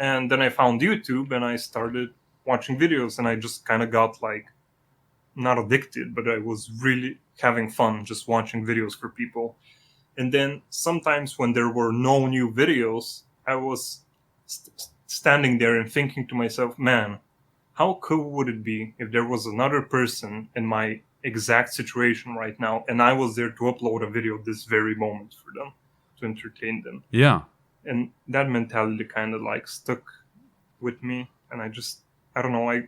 And then I found YouTube and I started watching videos, and I just kind of got like, not addicted, but I was really having fun just watching videos for people. And then sometimes when there were no new videos, I was standing there and thinking to myself, man, how cool would it be if there was another person in my exact situation right now and I was there to upload a video this very moment for them, to entertain them. Yeah. And that mentality kind of like stuck with me. And I don't know,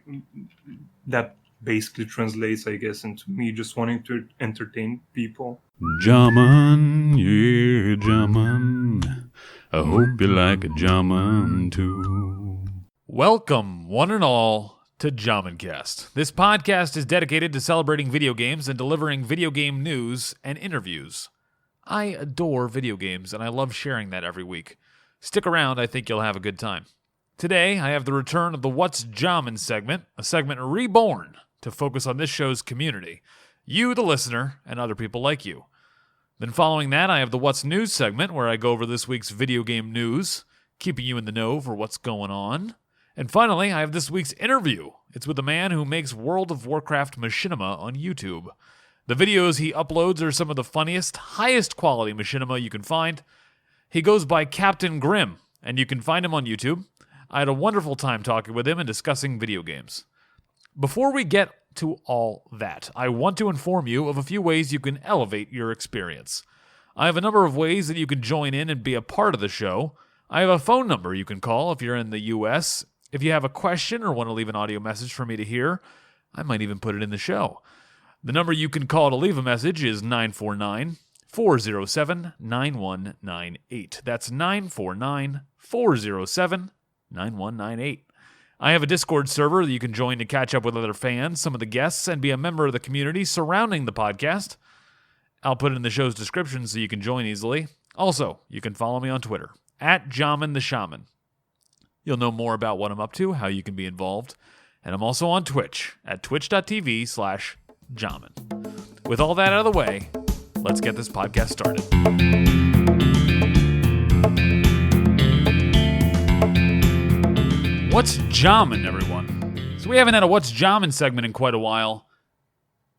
that basically translates, I guess, into me just wanting to entertain people. Jhaman, yeah, Jhaman. I hope you like a Jhaman too. Welcome, one and all, to JhamanCast. This podcast is dedicated to celebrating video games and delivering video game news and interviews. I adore video games, and I love sharing that every week. Stick around, I think you'll have a good time. Today, I have the return of the What's Jhaman segment, a segment reborn to focus on this show's community, you, the listener, and other people like you. Then following that, I have the What's News segment, where I go over this week's video game news, keeping you in the know for what's going on. And finally, I have this week's interview. It's with a man who makes World of Warcraft Machinima on YouTube. The videos he uploads are some of the funniest, highest quality Machinima you can find. He goes by Captain Grimm, and you can find him on YouTube. I had a wonderful time talking with him and discussing video games. Before we get to all that, I want to inform you of a few ways you can elevate your experience. I have a number of ways that you can join in and be a part of the show. I have a phone number you can call if you're in the U.S. If you have a question or want to leave an audio message for me to hear, I might even put it in the show. The number you can call to leave a message is 949-407-9198. That's 949-407-9198. I have a Discord server that you can join to catch up with other fans, some of the guests, and be a member of the community surrounding the podcast. I'll put it in the show's description so you can join easily. Also, you can follow me on Twitter, @JhamanTheShaman. You'll know more about what I'm up to, how you can be involved, and I'm also on Twitch at twitch.tv/Jhaman. With all that out of the way, let's get this podcast started. What's Jhaman, everyone? So we haven't had a What's Jhaman segment in quite a while.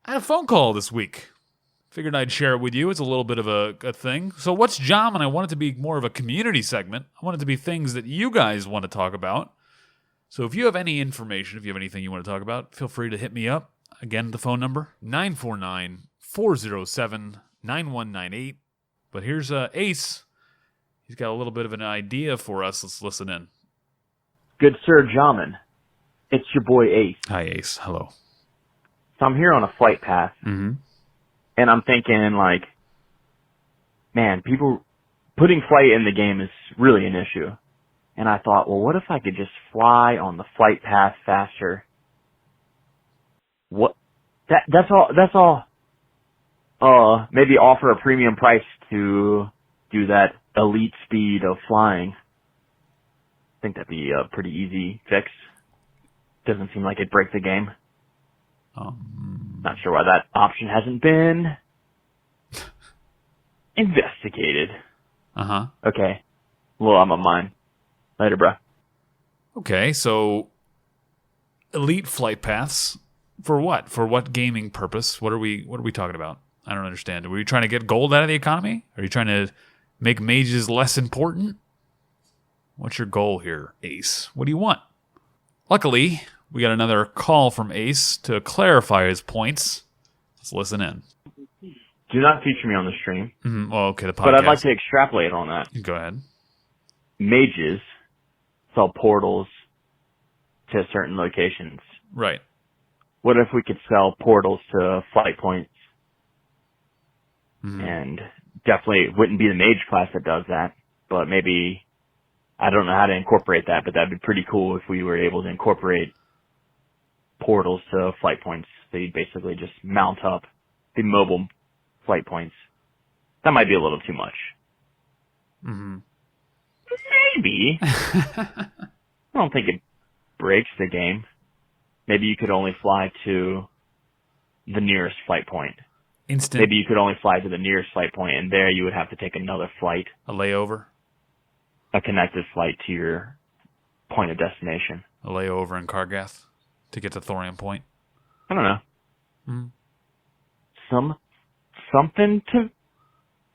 I had a phone call this week. Figured I'd share it with you. It's a little bit of a thing. So What's Jhaman? I want it to be more of a community segment. I want it to be things that you guys want to talk about. So if you have any information, if you have anything you want to talk about, feel free to hit me up. Again, the phone number, 949-407-9198. But here's Ace. He's got a little bit of an idea for us. Let's listen in. Good Sir Jhaman, it's your boy Ace. Hi, Ace. Hello. So I'm here on a flight path, Mm-hmm. and I'm thinking, like, man, people putting flight in the game is really an issue. And I thought, well, what if I could just fly on the flight path faster? What? That's all. Maybe offer a premium price to do that elite speed of flying. I think that'd be a pretty easy fix. Doesn't seem like it'd break the game. Not sure why that option hasn't been investigated. Uh-huh. Okay. Well, I'm on mine. Later, bro. Okay, so elite flight paths for what? For what gaming purpose? What are we talking about? I don't understand. Were you trying to get gold out of the economy? Are you trying to make mages less important? What's your goal here, Ace? What do you want? Luckily, we got another call from Ace to clarify his points. Let's listen in. Do not feature me on the stream. Mm-hmm. Well, okay, the podcast. But I'd like to extrapolate on that. Go ahead. Mages sell portals to certain locations. Right. What if we could sell portals to flight points? Mm-hmm. And definitely it wouldn't be the mage class that does that, but maybe, I don't know how to incorporate that, but that'd be pretty cool if we were able to incorporate portals to flight points. So you'd basically just mount up the mobile flight points. That might be a little too much. Mm-hmm. Maybe. I don't think it breaks the game. Maybe you could only fly to the nearest flight point. Instant. Maybe you could only fly to the nearest flight point, and there you would have to take another flight. A layover. A connected flight to your point of destination. A layover in Kargath to get to Thorium Point. I don't know. Mm-hmm. Something to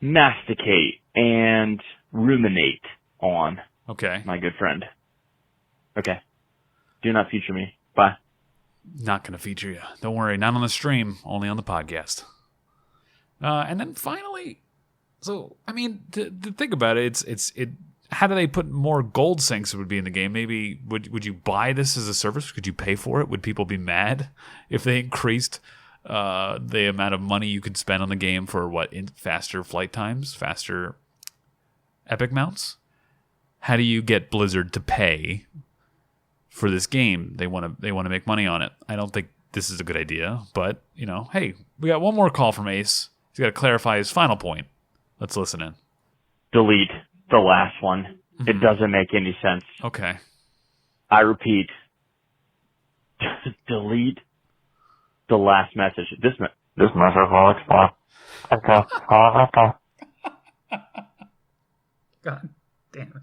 masticate and ruminate on. Okay. My good friend. Okay. Do not feature me. Bye. Not going to feature you. Don't worry. Not on the stream. Only on the podcast. And then finally, so I mean, to think about it, it's how do they put more gold sinks would be in the game? Maybe would you buy this as a service? Could you pay for it? Would people be mad if they increased the amount of money you could spend on the game for faster flight times, faster epic mounts? How do you get Blizzard to pay for this game? They want to make money on it. I don't think this is a good idea, but hey, we got one more call from Ace. He's got to clarify his final point. Let's listen in. Delete the last one. Mm-hmm. It doesn't make any sense. Okay. I repeat. Delete the last message. This message will explode. Okay. God damn it.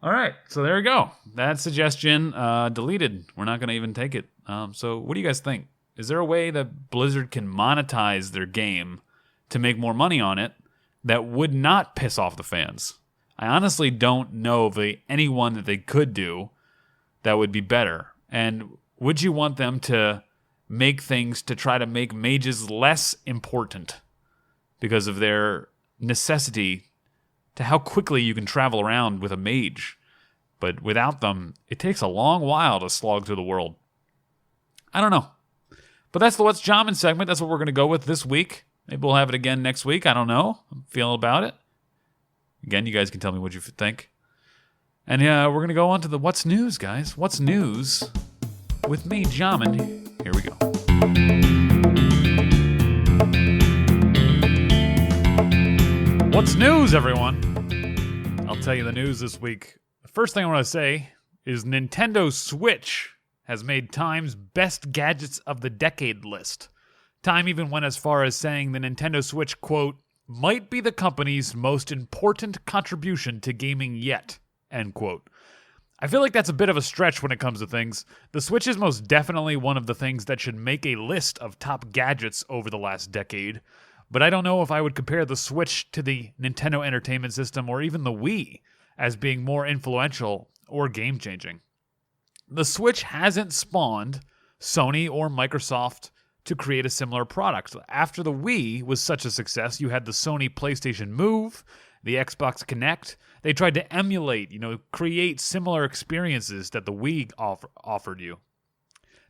All right, so there we go. That suggestion deleted. We're not going to even take it. So what do you guys think? Is there a way that Blizzard can monetize their game to make more money on it that would not piss off the fans? I honestly don't know of anyone that they could do that would be better. And would you want them to make things to try to make mages less important because of their necessity to how quickly you can travel around with a mage? But without them, it takes a long while to slog through the world. I don't know. But that's the What's Jhaman segment. That's what we're going to go with this week. Maybe we'll have it again next week. I don't know. I'm feeling about it. Again, you guys can tell me what you think. And we're going to go on to the What's News, guys. What's News with me, Jhaman. Here we go. What's news, everyone? I'll tell you the news this week. The first thing I want to say is Nintendo Switch has made Time's Best Gadgets of the Decade list. Time even went as far as saying the Nintendo Switch, quote, might be the company's most important contribution to gaming yet, end quote. I feel like that's a bit of a stretch when it comes to things. The Switch is most definitely one of the things that should make a list of top gadgets over the last decade, but I don't know if I would compare the Switch to the Nintendo Entertainment System or even the Wii as being more influential or game-changing. The Switch hasn't spawned Sony or Microsoft to create a similar product. After the Wii was such a success, you had the Sony PlayStation Move, the Xbox Kinect. They tried to emulate, create similar experiences that the Wii offered you.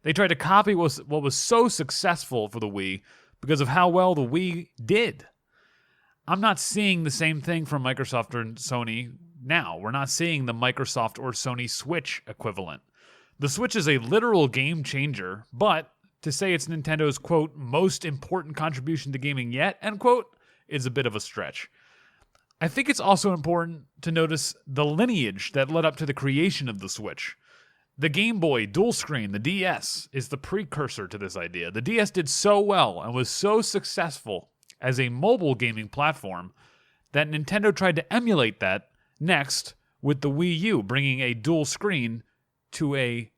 They tried to copy what was so successful for the Wii because of how well the Wii did. I'm not seeing the same thing from Microsoft or Sony now. We're not seeing the Microsoft or Sony Switch equivalent. The Switch is a literal game changer, but to say it's Nintendo's, quote, most important contribution to gaming yet, end quote, is a bit of a stretch. I think it's also important to notice the lineage that led up to the creation of the Switch. The Game Boy dual screen, the DS, is the precursor to this idea. The DS did so well and was so successful as a mobile gaming platform that Nintendo tried to emulate that next with the Wii U, bringing a dual screen to a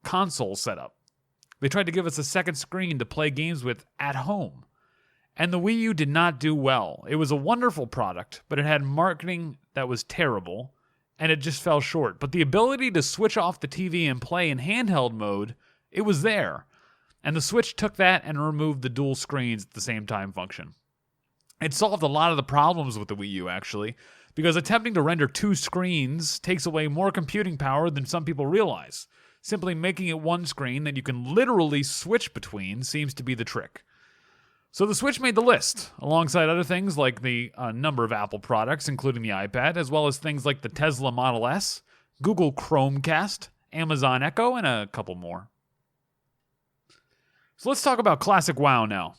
console setup. They tried to give us a second screen to play games with at home. And the Wii U did not do well. It was a wonderful product, but it had marketing that was terrible, and it just fell short. But the ability to switch off the TV and play in handheld mode, it was there. And the Switch took that and removed the dual screens at the same time function. It solved a lot of the problems with the Wii U, actually, because attempting to render two screens takes away more computing power than some people realize. Simply making it one screen that you can literally switch between seems to be the trick. So the Switch made the list, alongside other things like the number of Apple products, including the iPad, as well as things like the Tesla Model S, Google Chromecast, Amazon Echo, and a couple more. So let's talk about Classic WoW now.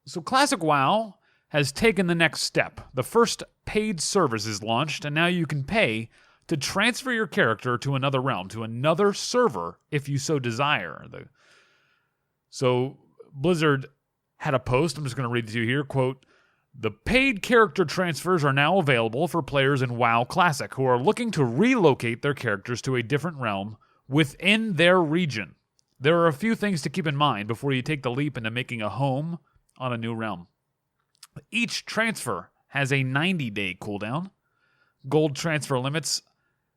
So Classic WoW has taken the next step. The first paid service is launched, and now you can pay to transfer your character to another realm, to another server, if you so desire. So Blizzard had a post, I'm just going to read it to you here, quote, The paid character transfers are now available for players in WoW Classic who are looking to relocate their characters to a different realm within their region. There are a few things to keep in mind before you take the leap into making a home on a new realm. Each transfer has a 90-day cooldown. Gold transfer limits.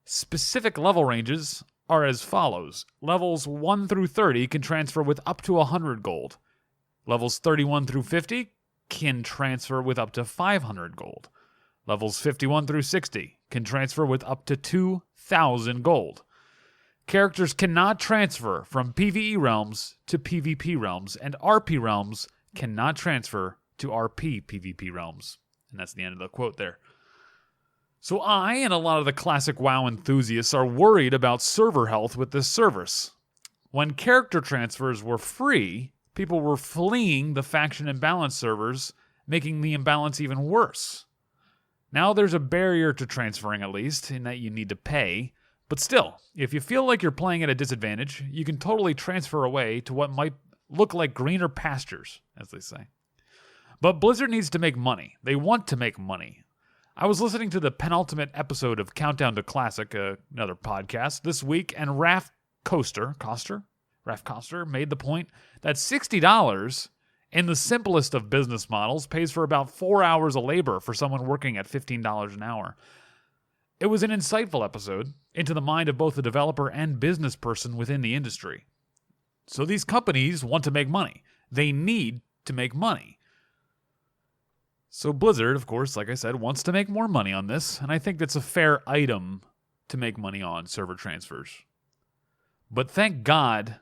Specific level ranges are as follows. Levels 1 through 30 can transfer with up to 100 gold. Levels 31 through 50 can transfer with up to 500 gold. Levels 51 through 60 can transfer with up to 2,000 gold. Characters cannot transfer from PvE realms to PvP realms, and RP realms cannot transfer to RP PvP realms. And that's the end of the quote there. So I and a lot of the classic WoW enthusiasts are worried about server health with this service. When character transfers were free, people were fleeing the faction imbalance servers, making the imbalance even worse. Now there's a barrier to transferring, at least, in that you need to pay. But still, if you feel like you're playing at a disadvantage, you can totally transfer away to what might look like greener pastures, as they say. But Blizzard needs to make money. They want to make money. I was listening to the penultimate episode of Countdown to Classic, another podcast, this week, and Raph Koster made the point that $60 in the simplest of business models pays for about 4 hours of labor for someone working at $15 an hour. It was an insightful episode into the mind of both the developer and business person within the industry. So these companies want to make money. They need to make money. So Blizzard, of course, like I said, wants to make more money on this, and I think that's a fair item to make money on server transfers. But thank God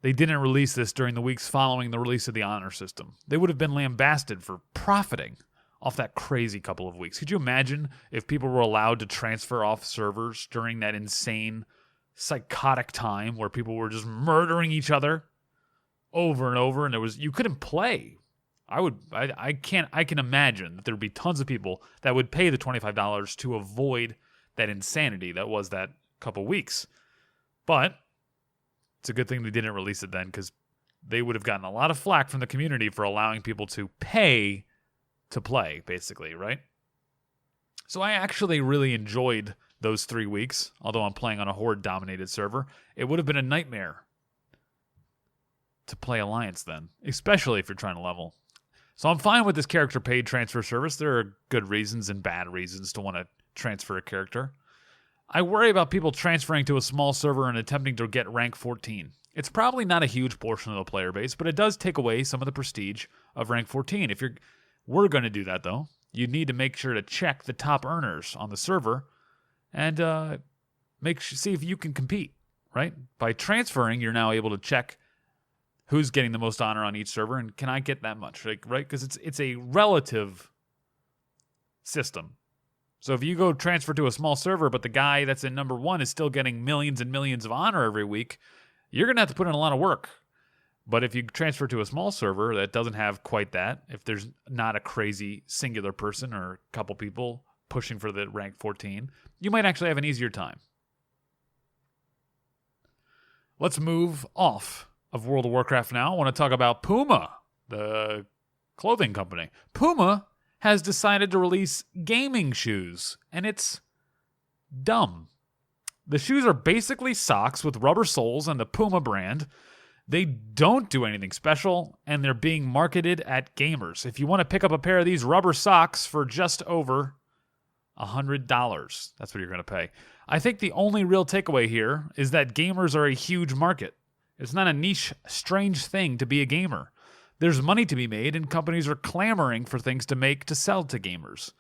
they didn't release this during the weeks following the release of the honor system. They would have been lambasted for profiting off that crazy couple of weeks. Could you imagine if people were allowed to transfer off servers during that insane, psychotic time where people were just murdering each other over and over, and you couldn't play? I can imagine that there would be tons of people that would pay the $25 to avoid that insanity that was that couple weeks. But it's a good thing they didn't release it then, because they would have gotten a lot of flack from the community for allowing people to pay to play, basically, right? So I actually really enjoyed those 3 weeks, although I'm playing on a Horde-dominated server. It would have been a nightmare to play Alliance then, especially if you're trying to level. So I'm fine with this character paid transfer service. There are good reasons and bad reasons to want to transfer a character. I worry about people transferring to a small server and attempting to get rank 14. It's probably not a huge portion of the player base, but it does take away some of the prestige of rank 14. If we're going to do that, though, you need to make sure to check the top earners on the server and see if you can compete, right? By transferring, you're now able to check who's getting the most honor on each server, and can I get that much, right? Because it's a relative system. So if you go transfer to a small server, but the guy that's in number 1 is still getting millions and millions of honor every week, you're going to have to put in a lot of work. But if you transfer to a small server that doesn't have quite that, if there's not a crazy singular person or a couple people pushing for the rank 14, you might actually have an easier time. Let's move off of World of Warcraft now. I want to talk about Puma, the clothing company. Puma has decided to release gaming shoes, and it's dumb. The shoes are basically socks with rubber soles and the Puma brand. They don't do anything special, and they're being marketed at gamers. If you want to pick up a pair of these rubber socks for just over $100, that's what you're going to pay. I think the only real takeaway here is that gamers are a huge market. It's not a niche, strange thing to be a gamer. There's money to be made, and companies are clamoring for things to make to sell to gamers.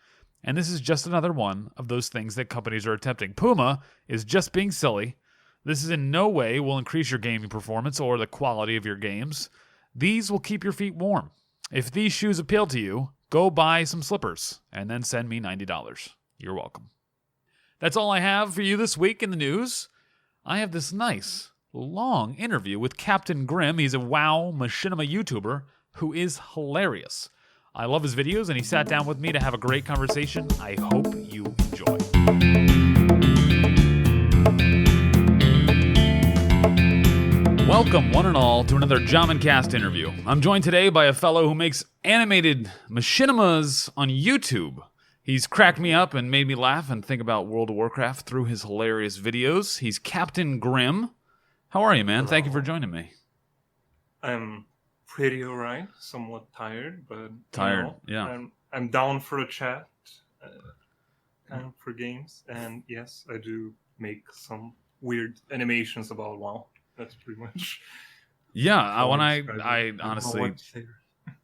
And this is just another one of those things that companies are attempting. Puma is just being silly. This is in no way will increase your gaming performance or the quality of your games. These will keep your feet warm. If these shoes appeal to you, go buy some slippers and then send me $90. You're welcome. That's all I have for you this week in the news. I have this nice, long interview with Captain Grimm. He's a WoW Machinima YouTuber who is hilarious. I love his videos, and he sat down with me to have a great conversation. I hope you enjoy. Welcome, one and all, to another JhamanCast interview. I'm joined today by a fellow who makes animated machinimas on YouTube. He's cracked me up and made me laugh and think about World of Warcraft through his hilarious videos. He's Captain Grimm. How are you, man? Hello. Thank you for joining me. I'm pretty alright, somewhat tired, but Yeah. I'm down for a chat, down for games, and yes, I do make some weird animations about WoW. That's pretty much. Yeah, how I describe it. I honestly,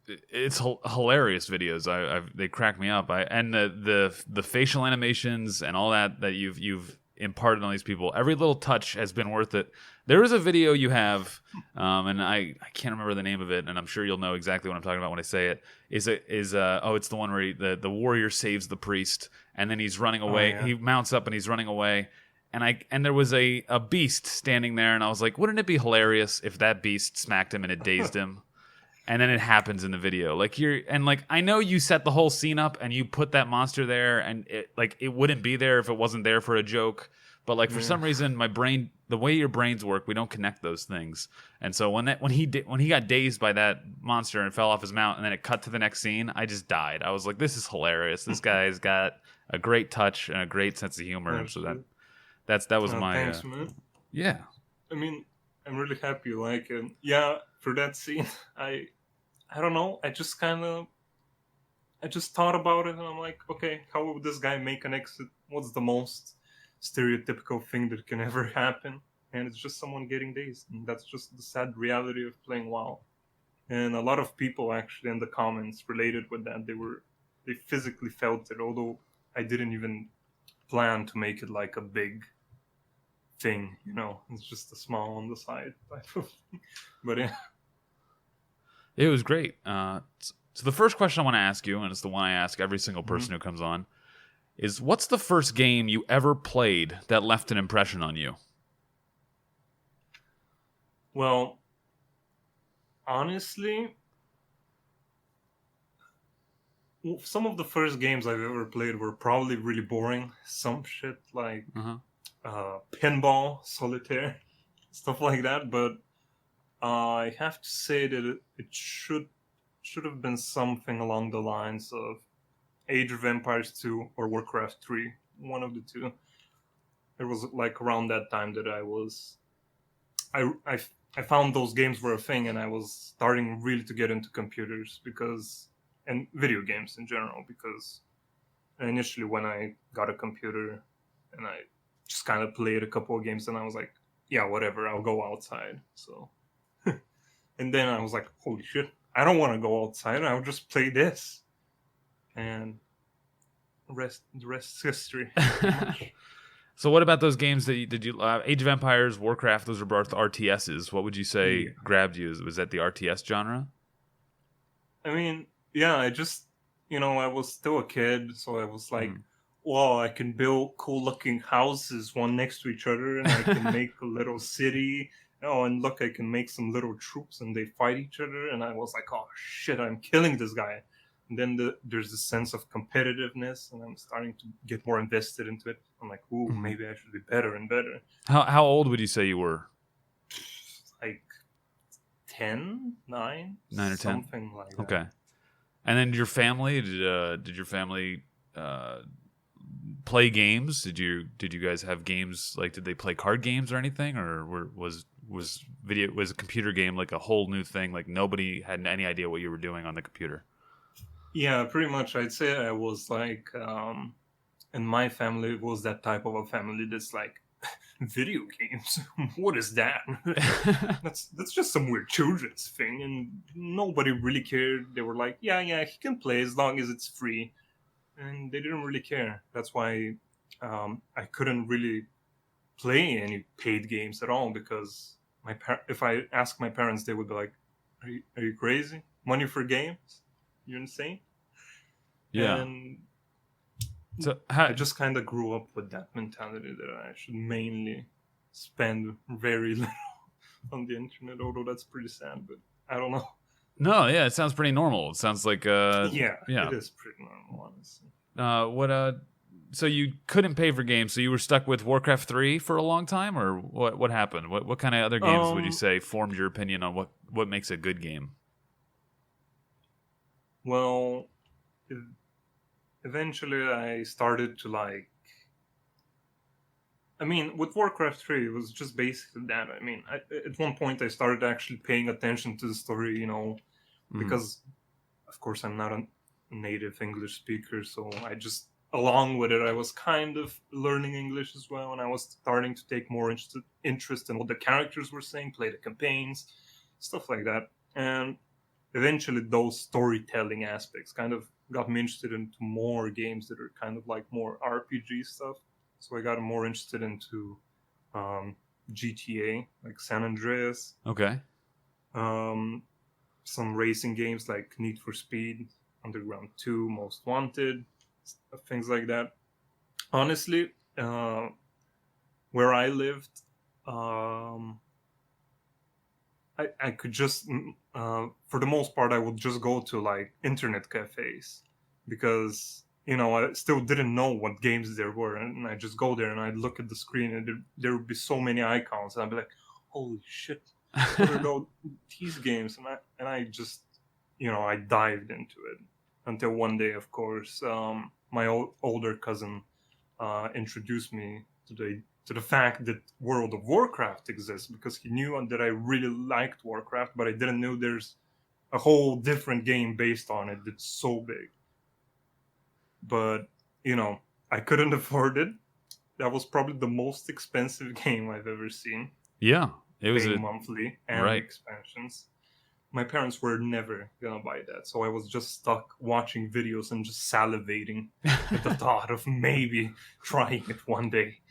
it's hilarious videos. They crack me up. And the facial animations and all that you've imparted on these people. Every little touch has been worth it. There is a video you have, and I can't remember the name of it, and I'm sure you'll know exactly what I'm talking about when I say it. It's the one where the warrior saves the priest, and then he's running away. Oh, yeah. He mounts up and he's running away. And there was a beast standing there, and I was like, wouldn't it be hilarious if that beast smacked him and it dazed him? And then it happens in the video. I know you set the whole scene up and you put that monster there, and it wouldn't be there if it wasn't there for a joke. But for some reason, my brain, the way your brains work, we don't connect those things. And so when he got dazed by that monster and fell off his mount, and then it cut to the next scene, I just died. I was like, this is hilarious. This guy's got a great touch and a great sense of humor. Absolutely. So that was my thanks, man. yeah. I mean, I'm really happy you like it. Yeah, for that scene, I don't know. I just thought about it, and I'm like, okay, how would this guy make an exit? What's the most stereotypical thing that can ever happen? And it's just someone getting dazed, and that's just the sad reality of playing WoW. And a lot of people actually in the comments related with that. They physically felt it, although I didn't even plan to make it like a big thing, it's just a small on the side type of thing. But yeah, it was great. So the first question I want to ask you, and it's the one I ask every single person who comes on, is what's the first game you ever played that left an impression on you? Well, honestly, some of the first games I've ever played were probably really boring. Some shit like pinball, solitaire, stuff like that. But I have to say that it should have been something along the lines of Age of Empires 2 or Warcraft 3, one of the two. It was like around that time that I found those games were a thing, and I was starting really to get into computers and video games in general, because initially when I got a computer and I just kind of played a couple of games, and I was like, yeah, whatever, I'll go outside. So, and then I was like, holy shit, I don't want to go outside, I'll just play this. And the rest is history. So what about those games that did you Age of Empires, Warcraft, those are both RTSs. What would you say grabbed you? Was that the RTS genre? I mean, yeah, I just, I was still a kid, so I was like, well, I can build cool-looking houses one next to each other, and I can make a little city. Oh, and look, I can make some little troops, and they fight each other. And I was like, oh, shit, I'm killing this guy. And then there's this sense of competitiveness, and I'm starting to get more invested into it. I'm like, ooh, maybe I should be better and better. How old would you say you were? Like 10, 9? 9 or 10? Something like that. Okay. And then your family, did your family play games? Did you guys have games, did they play card games or anything, or was a computer game like a whole new thing, like nobody had any idea what you were doing on the computer? Yeah, pretty much. I'd say I was like, in my family, it was that type of a family that's like, video games? What is that? That's just some weird children's thing, and nobody really cared. They were like, yeah, he can play as long as it's free, and they didn't really care. That's why I couldn't really play any paid games at all, because if I asked my parents, they would be like, are you crazy? Money for games? You're insane. Yeah. And so I just kind of grew up with that mentality that I should mainly spend very little on the internet, although that's pretty sad, but I don't know. No, yeah, it sounds pretty normal. It sounds like yeah, it is pretty normal, honestly. so you couldn't pay for games, so you were stuck with Warcraft 3 for a long time, or what happened? What kind of other games would you say formed your opinion on what makes a good game? Well, eventually I started to like. I mean, with Warcraft 3, it was just basically that. I mean, at one point I started actually paying attention to the story, because, of course, I'm not a native English speaker, so I just, along with it, I was kind of learning English as well, and I was starting to take more interest in what the characters were saying, play the campaigns, stuff like that. And eventually those storytelling aspects kind of got me interested into more games that are kind of like more RPG stuff. So I got more interested into GTA, like San Andreas. Okay. Some racing games like Need for Speed, Underground 2, Most Wanted, things like that. Honestly, where I lived, I could just, for the most part, I would just go to like internet cafes because, I still didn't know what games there were. And I just go there and I'd look at the screen and there would be so many icons. And I'd be like, holy shit, what are these games? And I just, I dived into it until one day, of course, my older cousin introduced me to the fact that World of Warcraft exists because he knew that I really liked Warcraft, but I didn't know there's a whole different game based on it that's so big. But, I couldn't afford it. That was probably the most expensive game I've ever seen. Yeah, it was monthly and right. expansions. My parents were never gonna buy that, so I was just stuck watching videos and just salivating at the thought of maybe trying it one day.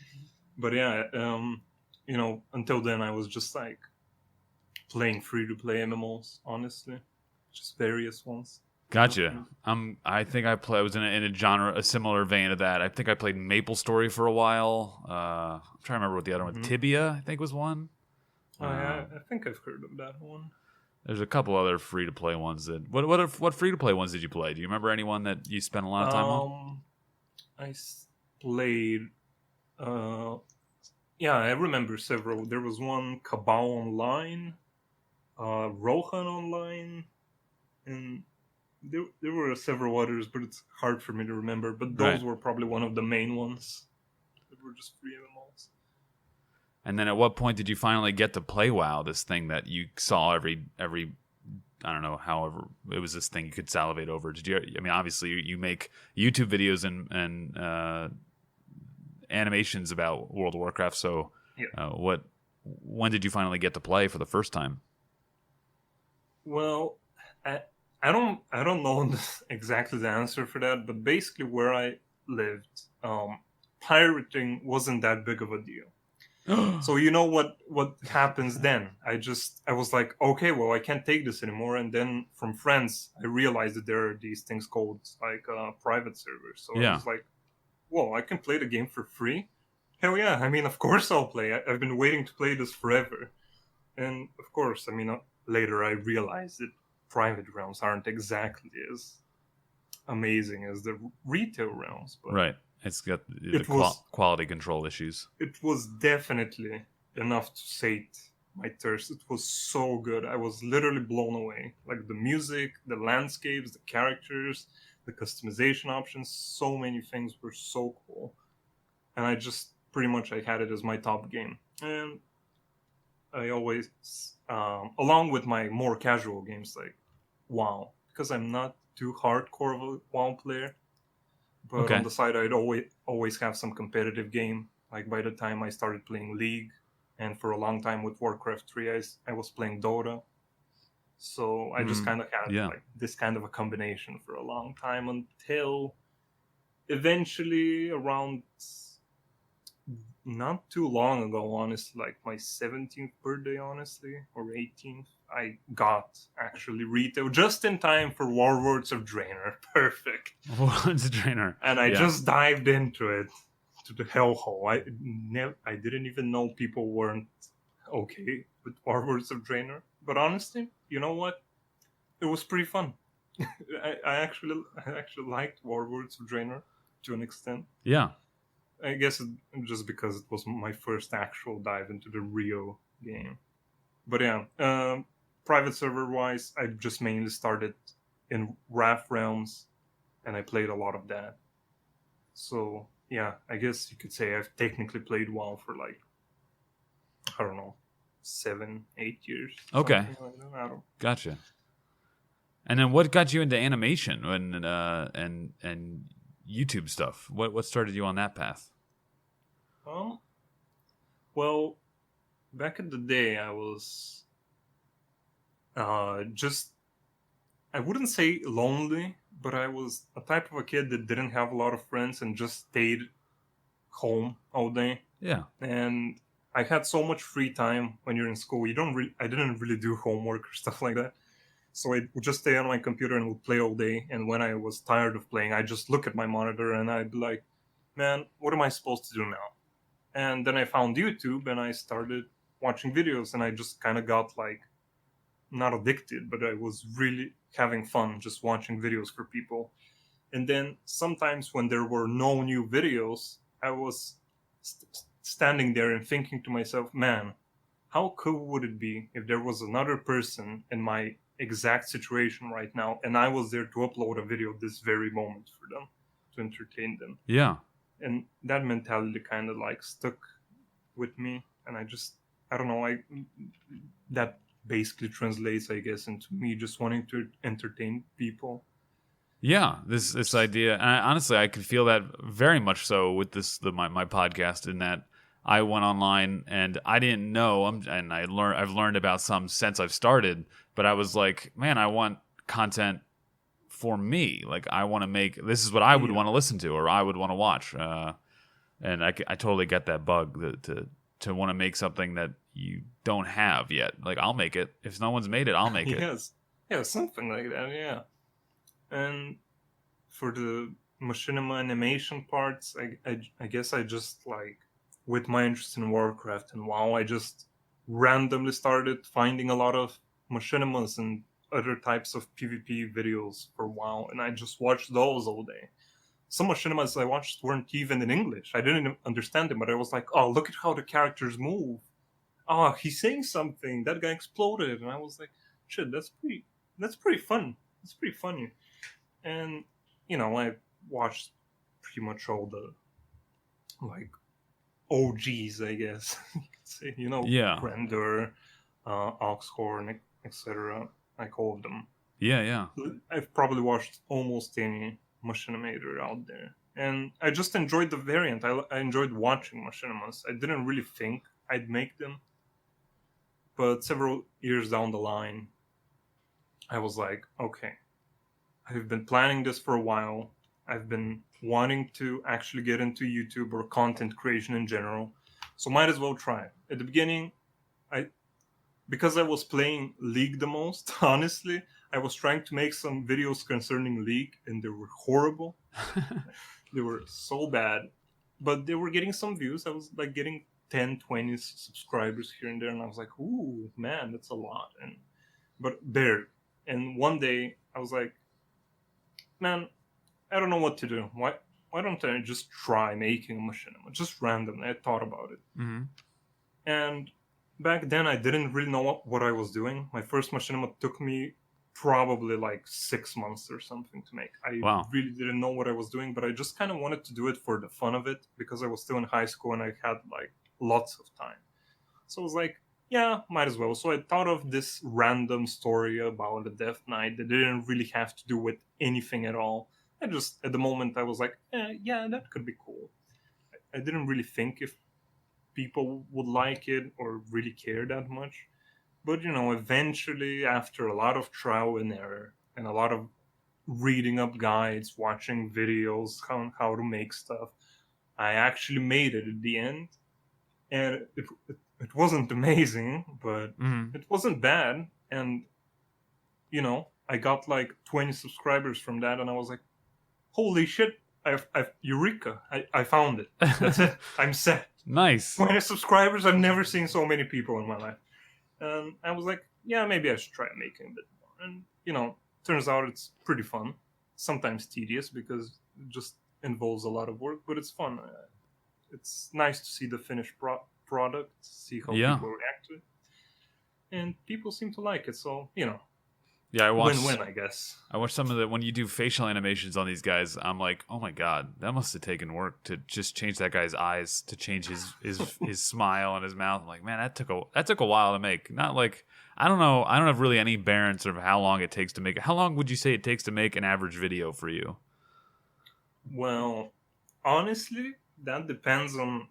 But yeah, until then I was just like playing free-to-play MMOs, honestly, just various ones. Gotcha. I think I was in a genre, a similar vein of that. I think I played MapleStory for a while. I'm trying to remember what the other one, Tibia, I think was one. I think I've heard of that one. There's a couple other free-to-play ones that. What free-to-play ones did you play? Do you remember anyone that you spent a lot of time on? I played. Yeah, I remember several. There was one, Cabal Online, Rohan Online, and there were several others, but it's hard for me to remember. But those were probably one of the main ones. That were just free MMOs. And then at what point did you finally get to play WoW, this thing that you saw every I don't know, however, it was this thing you could salivate over? Did you? I mean, obviously you make YouTube videos and animations about World of Warcraft. So, yeah. When did you finally get to play for the first time? Well, I don't know exactly the answer for that, but basically where I lived, pirating wasn't that big of a deal. So what happens then? I was like, okay, well, I can't take this anymore. And then from friends, I realized that there are these things called like private servers. So I was like, whoa, I can play the game for free? Hell yeah! I mean, of course I'll play. I've been waiting to play this forever. And of course, I mean, later I realized that private realms aren't exactly as amazing as the retail realms. But right. It's got quality control issues. It was definitely enough to sate my thirst. It was so good. I was literally blown away. Like the music, the landscapes, the characters, the customization options, so many things were so cool. And I just pretty much I had it as my top game. And I always, along with my more casual games like WoW, because I'm not too hardcore of a WoW player. But on the side, I'd always have some competitive game. Like by the time I started playing League, and for a long time with Warcraft 3, I was playing Dota. So I just kind of had like this kind of a combination for a long time until eventually around not too long ago, honestly, like my 17th birthday, honestly, or 18th, I got actually retail just in time for Warlords of Draenor. Perfect. Warlords of Draenor. And I just dived into it, to the hellhole. I didn't even know people weren't okay with Warlords of Draenor. But honestly, you know what? It was pretty fun. I actually liked Warlords of Draenor. to an extent. Yeah. I guess just because it was my first actual dive into the Rio game. But yeah, private server wise, I just mainly started in Wrath Realms, and I played a lot of that. So yeah, I guess you could say I've technically played WoW for like, I don't know, 7, 8 years. Okay. Something like that. I don't. Gotcha. And then what got you into animation and YouTube stuff? What started you on that path? Well, back in the day, I was just, I wouldn't say lonely, but I was a type of a kid that didn't have a lot of friends and just stayed home all day. Yeah. And I had so much free time when you're in school. I didn't really do homework or stuff like that. So I would just stay on my computer and would play all day. And when I was tired of playing, I'd just look at my monitor and I'd be like, man, what am I supposed to do now? And then I found YouTube and I started watching videos, and I just kind of got like, not addicted, but I was really having fun just watching videos for people. And then sometimes when there were no new videos, I was standing there and thinking to myself, man, how cool would it be if there was another person in my exact situation right now and I was there to upload a video this very moment for them to entertain them? Yeah. And that mentality kind of like stuck with me, and I don't know, that basically translates, I guess, into me just wanting to entertain people. Yeah, this idea, and honestly, I could feel that very much so with my podcast. In that, I went online and I didn't know, I've learned about some since I've started. But I was like, man, I want content for me. Like, I want to make, this is what I would want to listen to, or I would want to watch. And I totally get that bug to want to make something that you don't have yet. Like, I'll make it if no one's made it. I'll make it. Yes, yeah, something like that. Yeah. And for the machinima animation parts, I guess I just like, with my interest in Warcraft and WoW, I just randomly started finding a lot of machinimas and other types of PvP videos for WoW, and I just watched those all day. Some machinimas I watched weren't even in English. I didn't understand them, but I was like, oh, look at how the characters move. Oh, he's saying something. That guy exploded, and I was like, shit, that's pretty fun. It's pretty funny. And I watched pretty much all the like OGs, I guess you could say. Yeah. Grandeur, Oxhorn, etc. Like all of them. Yeah. I've probably watched almost any machinimator out there, and I just enjoyed the variant. I enjoyed watching machinimas. I didn't really think I'd make them, but several years down the line, I was like, okay, I've been planning this for a while. I've been wanting to actually get into YouTube or content creation in general, so might as well try it. At the beginning, because I was playing League the most, honestly, I was trying to make some videos concerning League, and they were horrible. They were so bad, but they were getting some views. I was like getting 10, 20 subscribers here and there, and I was like, ooh, man, that's a lot. But barely. And one day, I was like, man, I don't know what to do. Why don't I just try making a machinima? Just randomly. I thought about it. Mm-hmm. And back then, I didn't really know what I was doing. My first machinima took me probably like 6 months or something to make. I really didn't know what I was doing, but I just kind of wanted to do it for the fun of it because I was still in high school and I had like lots of time. So I was like, yeah, might as well. So I thought of this random story about a Death Knight that didn't really have to do with anything at all. I just, at the moment, I was like, yeah, that could be cool. I didn't really think if people would like it or really care that much. But, eventually, after a lot of trial and error and a lot of reading up guides, watching videos on how to make stuff, I actually made it at the end. And it wasn't amazing, but it wasn't bad. And, I got like 20 subscribers from that, and I was like, holy shit, I've Eureka, I found it. That's it. I'm set. Nice. 20 subscribers, I've never seen so many people in my life. And I was like, yeah, maybe I should try making a bit more. And, turns out it's pretty fun. Sometimes tedious because just involves a lot of work, but it's fun. It's nice to see the finished product, see how Yeah. people react to it, and people seem to like it. So Yeah, I watched win-win, I guess. I watched some of the when you do facial animations on these guys. I'm like, oh my god, that must have taken work to just change that guy's eyes, to change his smile and his mouth. I'm like, man, that took a while to make. Not like I don't know. I don't have really any bearance of how long it takes to make. How long would you say it takes to make an average video for you? Well, honestly, that depends on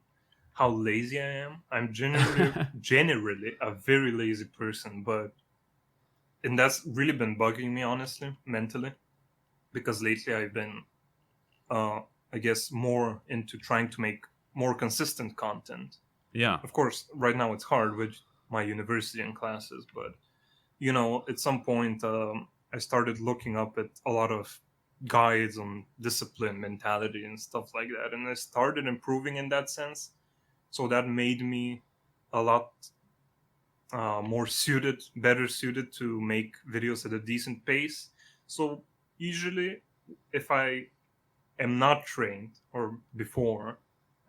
how lazy I am. I'm generally a very lazy person, and that's really been bugging me, honestly, mentally, because lately I've been, I guess, more into trying to make more consistent content. Yeah, Of course, right now it's hard with my university and classes, but at some point, I started looking up at a lot of guides on discipline, mentality, and stuff like that, and I started improving in that sense. So that made me a lot better suited to make videos at a decent pace. So usually, if I am not trained or before,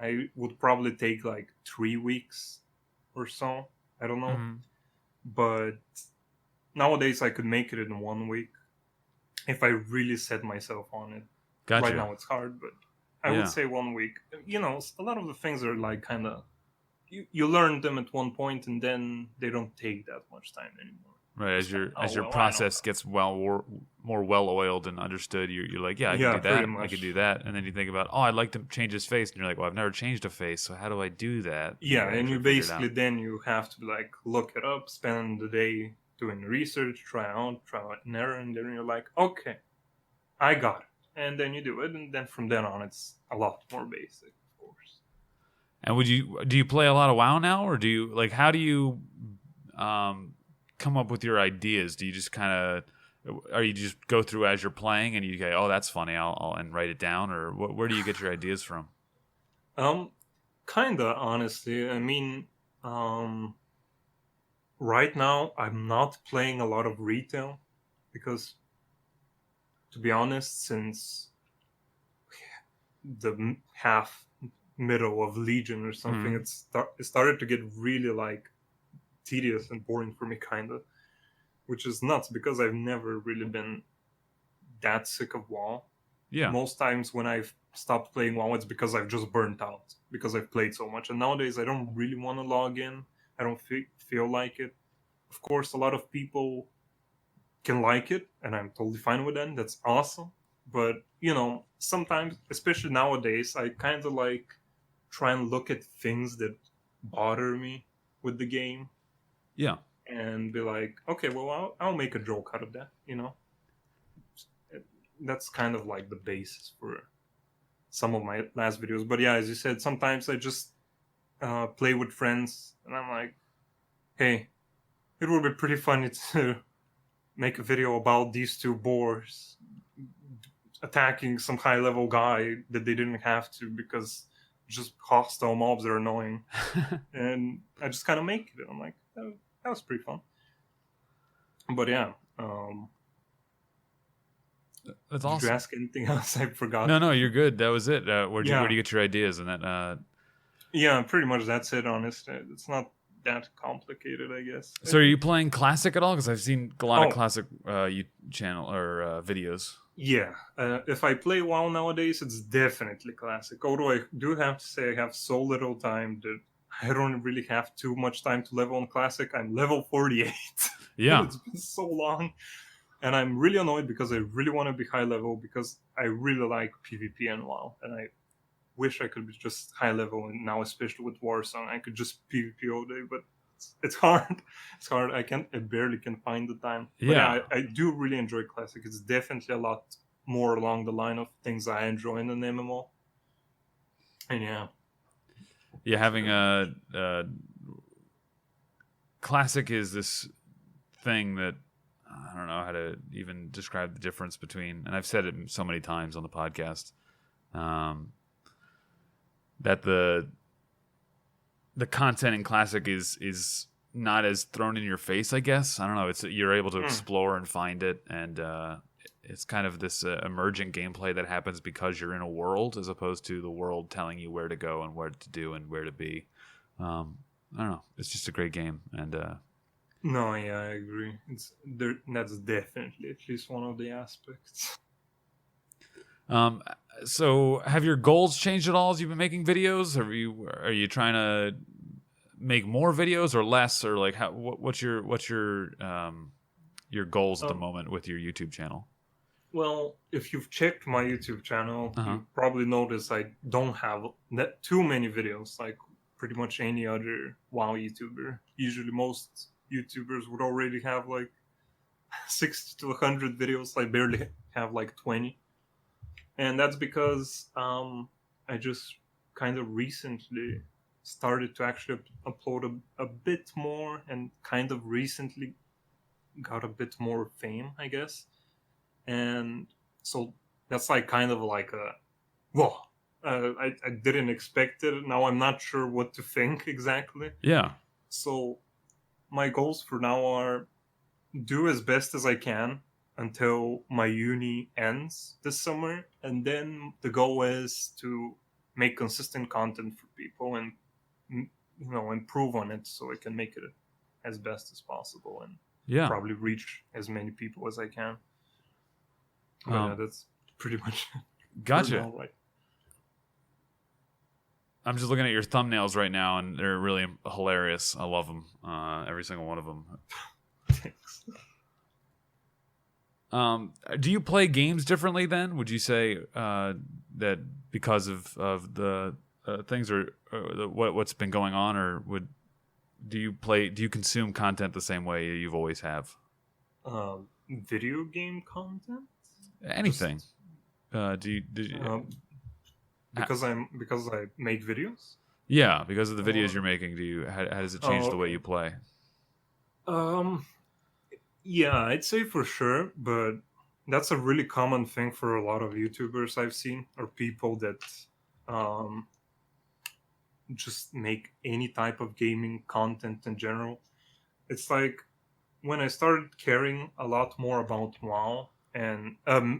I would probably take like 3 weeks or so. I don't know, hmm but nowadays I could make it in 1 week if I really set myself on it. Right gotcha. now it's hard, but I would Yeah, say 1 week. A lot of the things are like kind of you learn them at one point, and then they don't take that much time anymore. right. It's kind of, As oh your well, I know process gets more well oiled and understood, you're like, yeah, that. I can Yeah, do pretty that. I can much. do that. And then you think about, oh, I'd like to change his face, and you're like, well, I've never changed a face, so how do I do that? Yeah, You and you actually figure it basically out. then you have to like look it up, spend the day doing research, try out and error, and then you're like, okay, I got it, and then you do it, and then from then on it's a lot more basic, of course. And do you play a lot of WoW now, or do you like how do you come up with your ideas? Do you just kind of are you just go through as you're playing and you go, oh, that's funny, I'll and write it down, or where do you get your ideas from? Um, Kinda honestly. I mean, um, right now I'm not playing a lot of retail because, to be honest, since the half middle of Legion or something, Hmm. it started to get really like tedious and boring for me, kind of, which is nuts because I've never really been that sick of WoW. Yeah, Most times when I've stopped playing WoW, it's because I've just burnt out because I've played so much. And nowadays, I don't really want to log in. I don't feel like it. Of course, a lot of people can like it, and I'm totally fine with that. That's awesome. But sometimes, especially nowadays, I kind of like try and look at things that bother me with the game yeah, and be like, okay, well, I'll make a joke out of that. That's kind of like the basis for some of my last videos. But yeah, as you said, sometimes I just play with friends, and I'm like, hey, it would be pretty funny to make a video about these two boars attacking some high level guy that they didn't have to because just hostile mobs are annoying. And I just kind of make it. I'm like, that was pretty fun. But yeah, that's did you awesome. ask anything else? I forgot. No, you're good. That was it. Where do Yeah, you get your ideas? And that yeah, pretty much that's it. Honestly, it's not that complicated, I guess. I so are you think. playing classic at all? Because I've seen a lot of Oh, classic you channel or videos. yeah. If I play WoW nowadays, it's definitely classic. Although I do have to say I have so little time that I don't really have too much time to level on classic. I'm level 48, and Yeah, it's been so long. And I'm really annoyed because I really want to be high level because I really like PvP and WoW, and I wish I could be just high level. And now, especially with Warzone, I could just PvP all day, but it's hard. It's hard. I barely can find the time. But yeah, yeah. I do really enjoy classic. It's definitely a lot more along the line of things I enjoy in an MMO. And yeah, Yeah, it's having pretty much. a classic is this thing that I don't know how to even describe the difference between, and I've said it so many times on the podcast, um, that the content in classic is not as thrown in your face. I guess I don't know. It's you're able to Hmm. explore and find it, and it's kind of this emergent gameplay that happens because you're in a world, as opposed to the world telling you where to go and what to do and where to be. I don't know. It's just a great game, and No, yeah, I agree. It's there. That's definitely at least one of the aspects. So have your goals changed at all as you've been making videos? Are you trying to make more videos or less, or like what's your goals at the Um, moment with your YouTube channel? Well, if you've checked my YouTube channel, Uh-huh. you probably noticed I don't have too many videos, like pretty much any other WoW YouTuber. Usually, most YouTubers would already have like 60 to 100 videos. I barely have like 20. And that's because I just kind of recently started to actually upload a bit more, and kind of recently got a bit more fame, I guess. And so that's like kind of like a whoa. I didn't expect it. Now I'm not sure what to think exactly. Yeah. So my goals for now are do as best as I can until my uni ends this summer, and then the goal is to make consistent content for people and improve on it so I can make it as best as possible and Yeah. probably reach as many people as I can. But yeah, that's pretty much it for Gotcha. now, right? I'm just looking at your thumbnails right now, and they're really hilarious. I love them, every single one of them. Thanks. Do you play games differently then? Would you say that because of the things or what's been going on, or do you consume content the same way you've always have? Video game content? Anything? Because I make videos. Yeah, because of the videos you're making. How does it change the way okay. you play? Yeah, I'd say for sure, but that's a really common thing for a lot of YouTubers I've seen, or people that um, just make any type of gaming content in general. It's like when I started caring a lot more about WoW and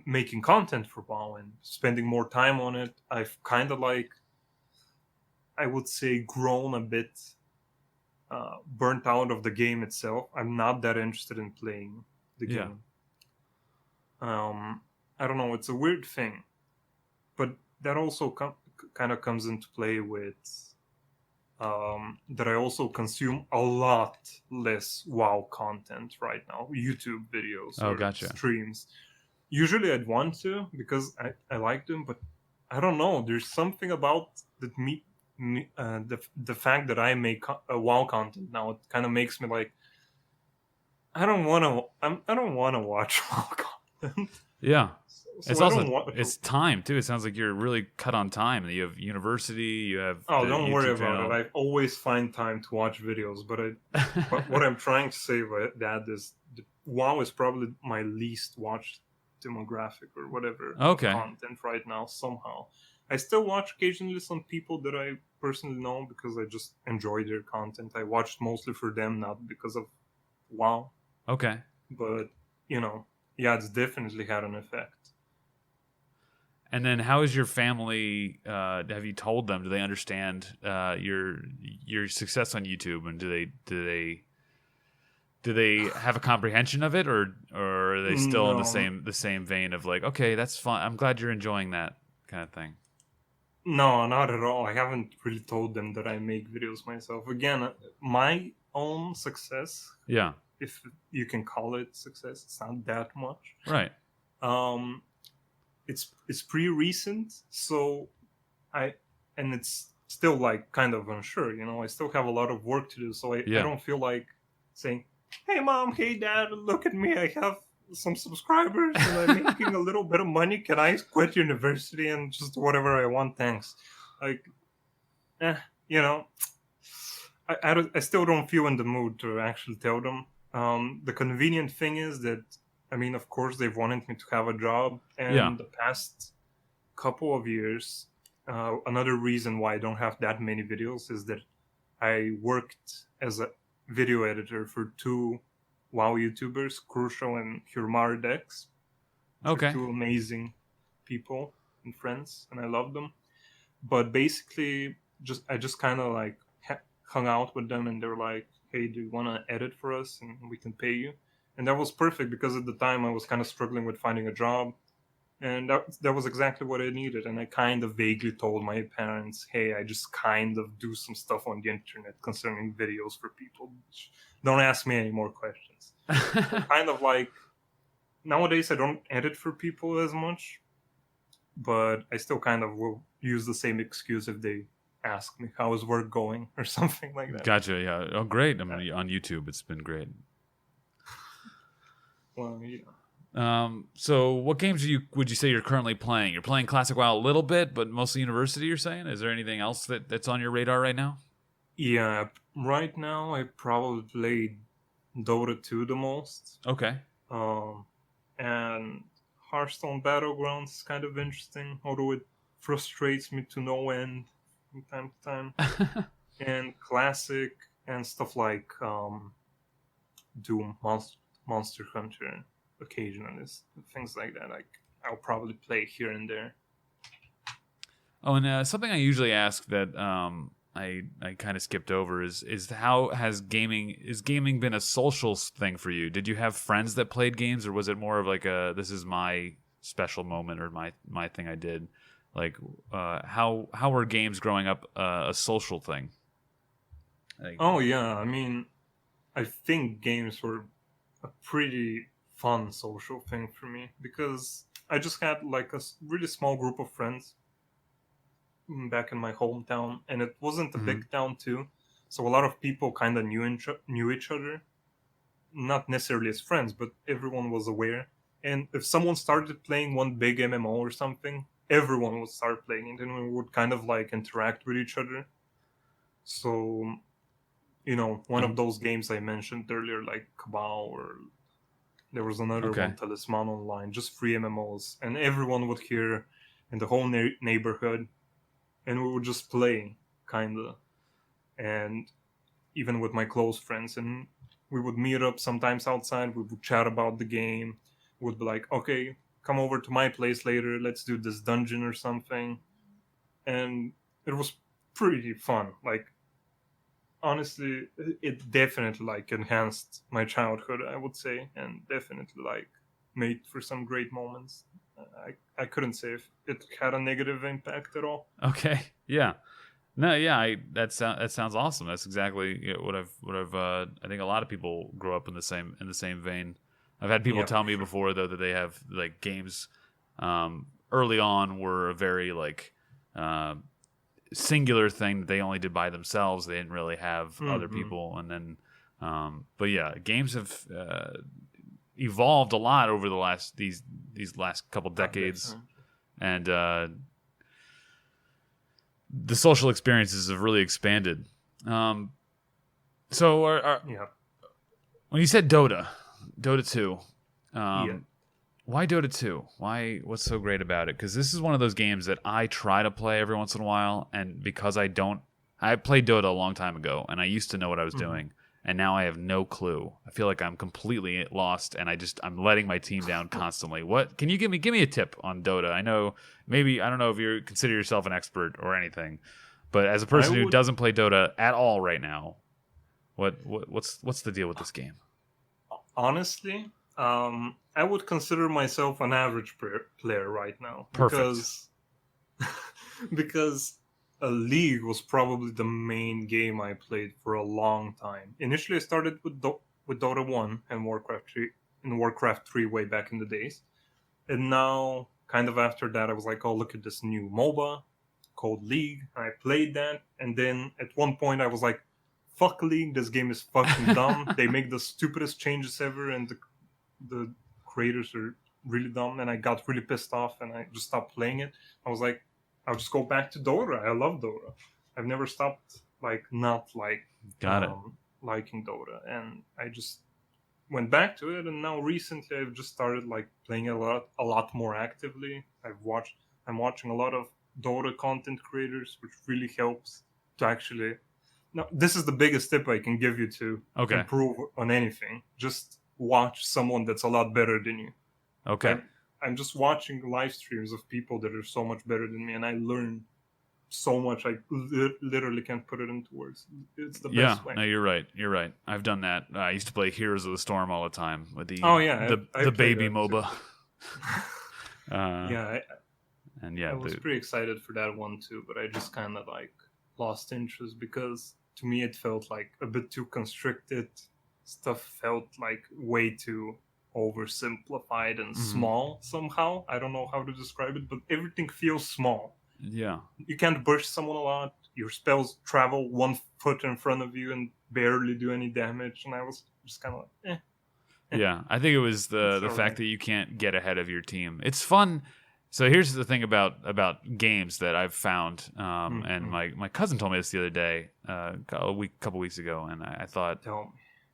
making content for WoW and spending more time on it, I've kind of like, I would say, grown a bit burnt out of the game itself. I'm not that interested in playing the Yeah. game. I don't know. It's a weird thing, but that also kind of comes into play with that I also consume a lot less WoW content right now, YouTube videos Oh, or gotcha. streams. Usually I'd want to because I like them, but I don't know. There's something about that the fact that I make a WoW content now. It kind of makes me like I don't want to. I don't want to watch WoW content. Yeah. So It's I also don't want. it's time too. It sounds like you're really cut on time. You have university. You have Oh, the don't worry YouTube about channel. it. I always find time to watch videos, but what I'm trying to say by that is WoW is probably my least watched demographic or whatever of Okay. content right now. Somehow, I still watch occasionally some people that I personally know because I just enjoy their content. I watched mostly for them, not because of WoW. Okay. But yeah, it's definitely had an effect. And then, how is your family? Have you told them? Do they understand your success on YouTube? And do they have a comprehension of it, or are they still in No, the same vein of like, okay, that's fun. I'm glad you're enjoying that kind of thing. no, not at all. I haven't really told them that I make videos myself. Again, my own success, Yeah. if you can call it success, it's not that much. Right. Um, it's pretty recent, so and it's still like kind of unsure. I still have a lot of work to do, so I Yeah. don't feel like saying, "Hey mom, hey dad, look at me! I have some subscribers and I'm making a little bit of money. Can I quit university and just do whatever I want? Thanks." Like, eh, you know, I still don't feel in the mood to actually tell them. The convenient thing is that, I mean, of course, they've wanted me to have a job, and Yeah. the past couple of years, another reason why I don't have that many videos is that I worked as a video editor for two WoW YouTubers, Crucial and Hurmar Dex. Okay. Two amazing people and friends, and I love them. But basically, I just kind of like hung out with them, and they were like, "Hey, do you want to edit for us, and we can pay you?" And that was perfect because at the time I was kind of struggling with finding a job, and that was exactly what I needed. And I kind of vaguely told my parents, "Hey, I just kind of do some stuff on the internet concerning videos for people. Don't ask me any more questions." Kind of like nowadays I don't edit for people as much, but I still kind of will use the same excuse if they ask me how is work going or something like that. Gotcha. Yeah. Oh, great. I mean, on YouTube, it's been great. Well, yeah. So what games would you say you're currently playing? You're playing Classic WoW a little bit, but mostly University, you're saying? Is there anything else that's on your radar right now? Yeah, right now I probably play Dota 2 the most. Okay. And Hearthstone Battlegrounds is kind of interesting, although it frustrates me to no end from time to time. And Classic and stuff like Doom, Monster Hunter, occasionally, things like that. Like I'll probably play here and there. Oh, and something I usually ask that I kind of skipped over is how has gaming been a social thing for you? Did you have friends that played games, or was it more of like this is my special moment or my thing I did? Like how were games growing up a social thing? Oh yeah, I mean, I think games were a pretty fun social thing for me because I just had like a really small group of friends back in my hometown, and it wasn't a big town too, so a lot of people kind of knew each other, not necessarily as friends, but everyone was aware. And if someone started playing one big MMO or something, everyone would start playing it, and we would kind of like interact with each other. So, one of those games I mentioned earlier, like Cabal, or there was another one, Talisman Online, just free MMOs, and everyone would hear in the whole neighborhood, and we would just play, kinda. And even with my close friends, and we would meet up sometimes outside, we would chat about the game, would be like, okay, come over to my place later, let's do this dungeon or something. And it was pretty fun. Like, honestly, it definitely like enhanced my childhood, I would say, and definitely like made for some great moments. I couldn't say if it had a negative impact at all. Okay. Yeah. No. Yeah. That sounds awesome. That's exactly what I've. I think a lot of people grow up in the same vein. I've had people tell me before though that they have like games early on were a very like singular thing that they only did by themselves. They didn't really have other people, and then but yeah, games have evolved a lot over these last couple decades, and the social experiences have really expanded. So when you said Dota 2, why Dota 2? What's so great about it? Because this is one of those games that I try to play every once in a while, and because I played Dota a long time ago, and I used to know what I was doing, and now I have no clue. I feel like I'm completely lost, and I'm letting my team down constantly. What can you give me a tip on Dota? I know I don't know if you consider yourself an expert or anything, but as a person who doesn't play Dota at all right now, what's the deal with this game? Honestly, I would consider myself an average player right now. Perfect. Because a League was probably the main game I played for a long time. Initially, I started with Dota 1 and Warcraft 3 way back in the days. And now, kind of after that, I was like, oh, look at this new MOBA called League. I played that, and then at one point I was like, fuck League, this game is fucking dumb. They make the stupidest changes ever, and the creators are really dumb, and I got really pissed off, and I just stopped playing it. I was like, I'll just go back to Dota. I love Dota. I've never stopped liking Dota, and I just went back to it. And now recently, I've just started like playing a lot more actively. I'm watching a lot of Dota content creators, which really helps to actually. Now, this is the biggest tip I can give you to improve on anything. Just watch someone that's a lot better than you. Okay. I'm just watching live streams of people that are so much better than me, and I learn so much. I literally can't put it into words. It's the best way. No, you're right. You're right. I've done that. I used to play Heroes of the Storm all the time with the I the played baby that MOBA. I was pretty excited for that one too, but I just kind of like lost interest because to me it felt like a bit too constricted. Stuff felt like way too oversimplified and small somehow. I don't know how to describe it, but everything feels small. Yeah. You can't burst someone a lot. Your spells travel 1 foot in front of you and barely do any damage, and I was just kind of like, Yeah, I think it was the fact that you can't get ahead of your team. It's fun. So here's the thing about games that I've found, and my cousin told me this the other day, a couple weeks ago, and I thought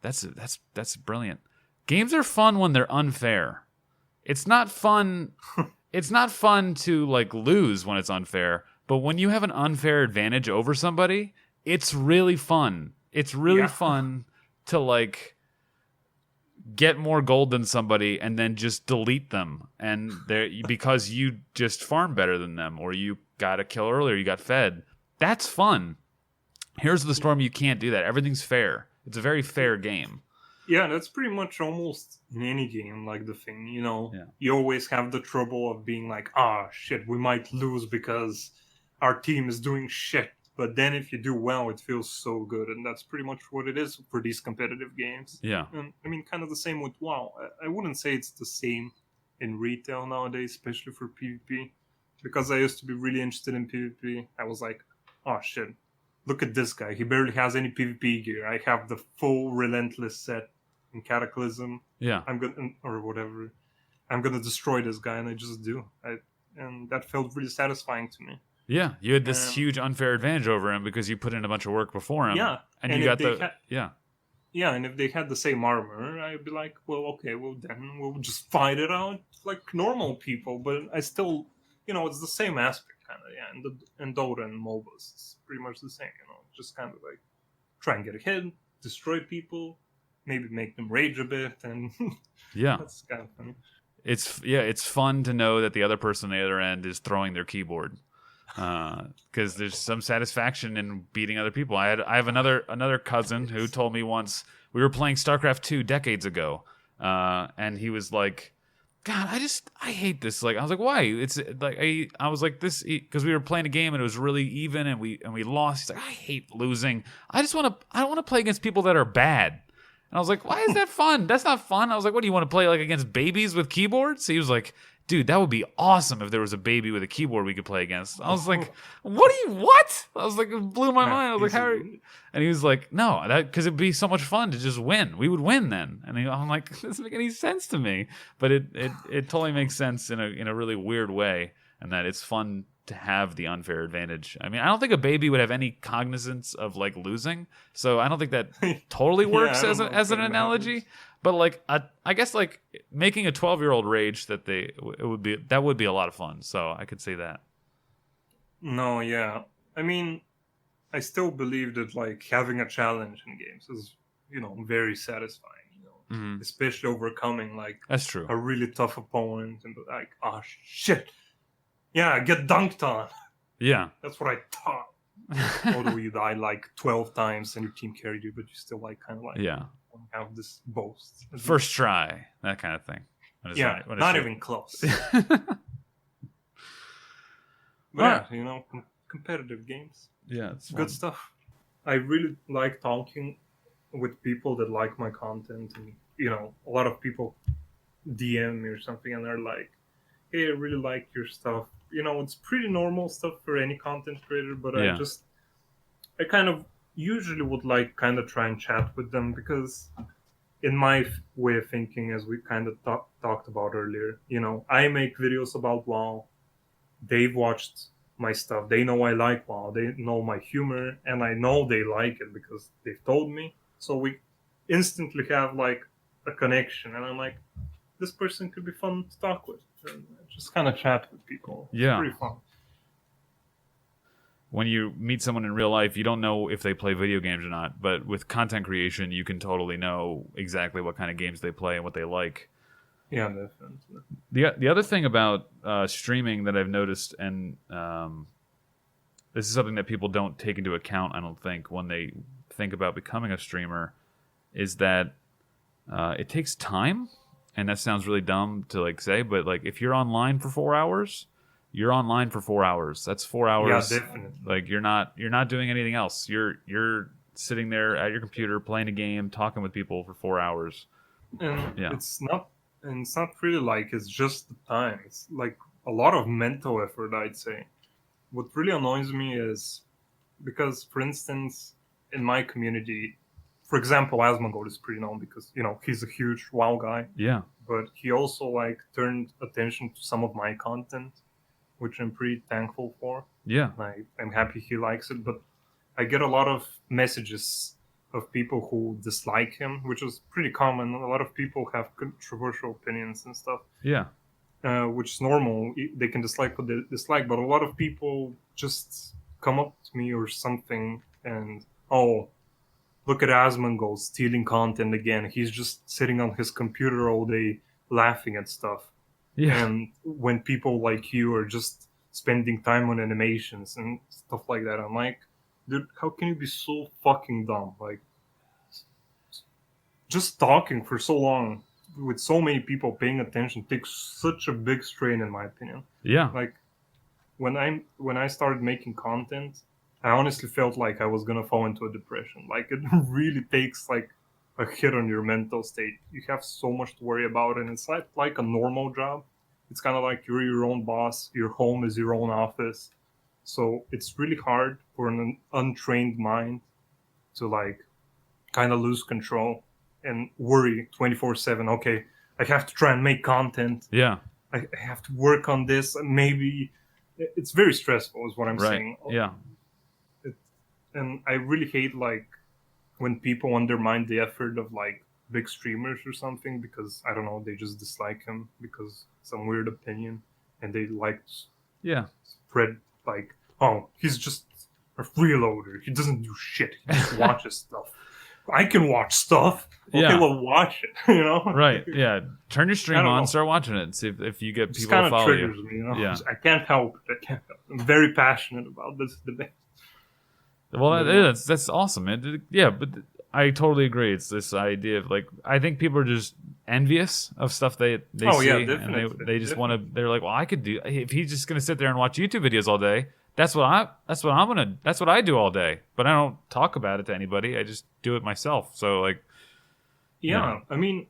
that's brilliant. Games are fun when they're unfair. It's not fun. It's not fun to like lose when it's unfair, but when you have an unfair advantage over somebody, it's really fun. It's really fun to like get more gold than somebody and then just delete them, and because you just farm better than them, or you got a kill earlier, you got fed. That's fun. Here's the Storm. You can't do that. Everything's fair. It's a very fair game. Yeah, that's pretty much almost in any game like the thing, You always have the trouble of being like, shit, we might lose because our team is doing shit. But then if you do well, it feels so good. And that's pretty much what it is for these competitive games. Yeah. And I mean, kind of the same with WoW. I wouldn't say it's the same in retail nowadays, especially for PvP. Because I used to be really interested in PvP. I was like, oh shit, look at this guy. He barely has any PvP gear. I have the full Relentless set in Cataclysm. Yeah. I'm gonna destroy this guy, and I just do. And that felt really satisfying to me. Yeah, you had this huge unfair advantage over him because you put in a bunch of work before him. Yeah, and you got Yeah, and if they had the same armor, I'd be like, well, okay, well then we'll just fight it out like normal people. But I still, it's the same aspect, kind of. Yeah, and Dota and MOBAs, it's pretty much the same. Just kind of like try and get ahead, destroy people, maybe make them rage a bit, and that's kind of funny. It's fun to know that the other person on the other end is throwing their keyboard. Because there's some satisfaction in beating other people. I have another cousin who told me once we were playing StarCraft 2 decades ago, and he was like, "God, I hate this." Like I was like, "Why?" It's like I was like this because we were playing a game and it was really even and we lost. He's like, "I hate losing. I don't want to play against people that are bad." And I was like, "Why is that fun? That's not fun." I was like, "What do you want to play like against babies with keyboards?" He was like, "Dude, that would be awesome if there was a baby with a keyboard we could play against." I was like, what? I was like, it blew my mind. I was like, how are you? And he was like, no, because it'd be so much fun to just win. We would win then. And I'm like, this doesn't make any sense to me. But it totally makes sense in a really weird way, and that it's fun to have the unfair advantage. I mean, I don't think a baby would have any cognizance of like losing, so I don't think that totally works as an analogy. But like, I guess like making a 12-year-old rage that would be a lot of fun. So I could say that. No, yeah. I mean, I still believe that like having a challenge in games is, very satisfying. Especially overcoming like that's true a really tough opponent and like, oh shit, yeah, get dunked on. Yeah, that's what I thought. Although you died like 12 times and your team carried you, but you still like kind of like have this boast. First try, that kind of thing. Not even close. But competitive games. Yeah, it's good stuff. I really like talking with people that like my content, and a lot of people DM me or something, and they're like, "Hey, I really like your stuff." It's pretty normal stuff for any content creator, but I kind of usually would like kind of try and chat with them because in my way of thinking, as we kind of talked about earlier, I make videos about WoW. They've watched my stuff. They know I like WoW. They know my humor, and I know they like it because they've told me. So we instantly have like a connection, and I'm like, this person could be fun to talk with. And just kind of chat with people. Yeah. It's pretty fun. When you meet someone in real life, you don't know if they play video games or not. But with content creation, you can totally know exactly what kind of games they play and what they like. Yeah, definitely. The other thing about streaming that I've noticed, and this is something that people don't take into account, I don't think, when they think about becoming a streamer, is that it takes time. And that sounds really dumb to like say, but like if you're online for 4 hours, you're online for 4 hours. That's 4 hours. Yeah, definitely. Like you're not doing anything else. You're sitting there at your computer playing a game, talking with people for 4 hours. And Yeah. it's not really like it's just the time. It's like a lot of mental effort, I'd say. What really annoys me is because, for instance, in my community, for example, Asmongold is pretty known because he's a huge WoW guy, Yeah. but he also like turned attention to some of my content, which I'm pretty thankful for. Yeah. I'm happy he likes it, but I get a lot of messages of people who dislike him, which is pretty common. A lot of people have controversial opinions and stuff, Yeah. which is normal. They can dislike what they dislike, but a lot of people just come up to me or something and, oh, look at Asmongold stealing content again. He's just sitting on his computer all day laughing at stuff. Yeah. And when people like you are just spending time on animations and stuff like that, I'm like, dude, how can you be so fucking dumb? Like, just talking for so long with so many people paying attention takes such a big strain, in my opinion. Yeah. Like, when I started making content, I honestly felt like I was gonna fall into a depression. Like, it really takes like a hit on your mental state. You have so much to worry about, and it's not like a normal job. It's kind of like you're your own boss. Your home is your own office. So it's really hard for an untrained mind to like kind of lose control and worry 24/7. Okay, I have to try and make content. Yeah. I have to work on this. Maybe it's very stressful, is what I'm Right. saying. Yeah. And I really hate like when people undermine the effort of like big streamers or something because I don't know, they just dislike him because some weird opinion, and they like Yeah. spread like, oh, he's just a freeloader. He doesn't do shit. He just watches stuff. I can watch stuff. Okay, Yeah. well, watch it. Right. Yeah. Turn your stream I don't on, know. start watching it, and see if you get It just people kind to of follow triggers you. me. Yeah. I can't help it. I can't help it. I'm very passionate about this debate. Well, Yeah. that's awesome, man. Yeah, but I totally agree. It's this idea of like I think people are just envious of stuff they Oh, see, yeah, and definitely, they just want to. They're like, well, I could do if he's just gonna sit there and watch YouTube videos all day. That's what I do all day. But I don't talk about it to anybody. I just do it myself. So like, Yeah, I mean,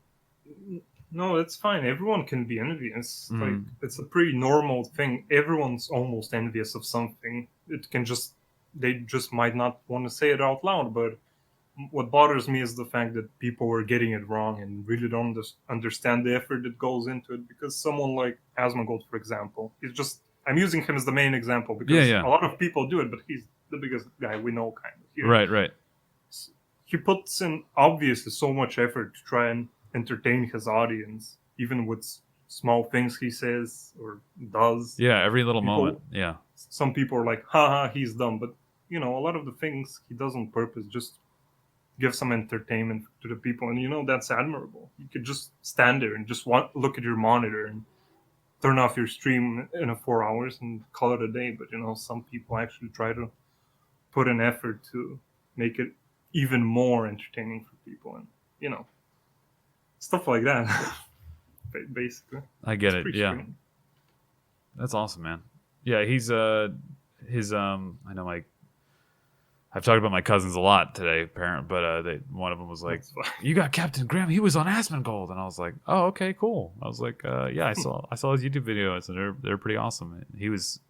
no, that's fine. Everyone can be envious. Like, mm, it's a pretty normal thing. Everyone's almost envious of something. They just might not want to say it out loud. But what bothers me is the fact that people are getting it wrong and really don't understand the effort that goes into it. Because someone like Asmongold, for example, I'm using him as the main example because yeah. a lot of people do it, but he's the biggest guy we know, kind of here. Right. He puts in obviously so much effort to try and entertain his audience, even with small things he says or does. Yeah, every little People, moment. Yeah. some people are like, haha, he's dumb. But, a lot of the things he does on purpose just give some entertainment to the people. And, that's admirable. You could just stand there and just look at your monitor and turn off your stream in 4 hours and call it a day. But, some people actually try to put an effort to make it even more entertaining for people, and stuff like that. Basically, I get it's it. pretty Yeah. strange. That's awesome, man. Yeah, he's his I know I've talked about my cousins a lot today, parent, but one of them was like, That's fine. "You got Captain Graham? He was on Asmongold," and I was like, "Oh, okay, cool." I was like, "Yeah, I saw his YouTube videos, and they're pretty awesome." He was,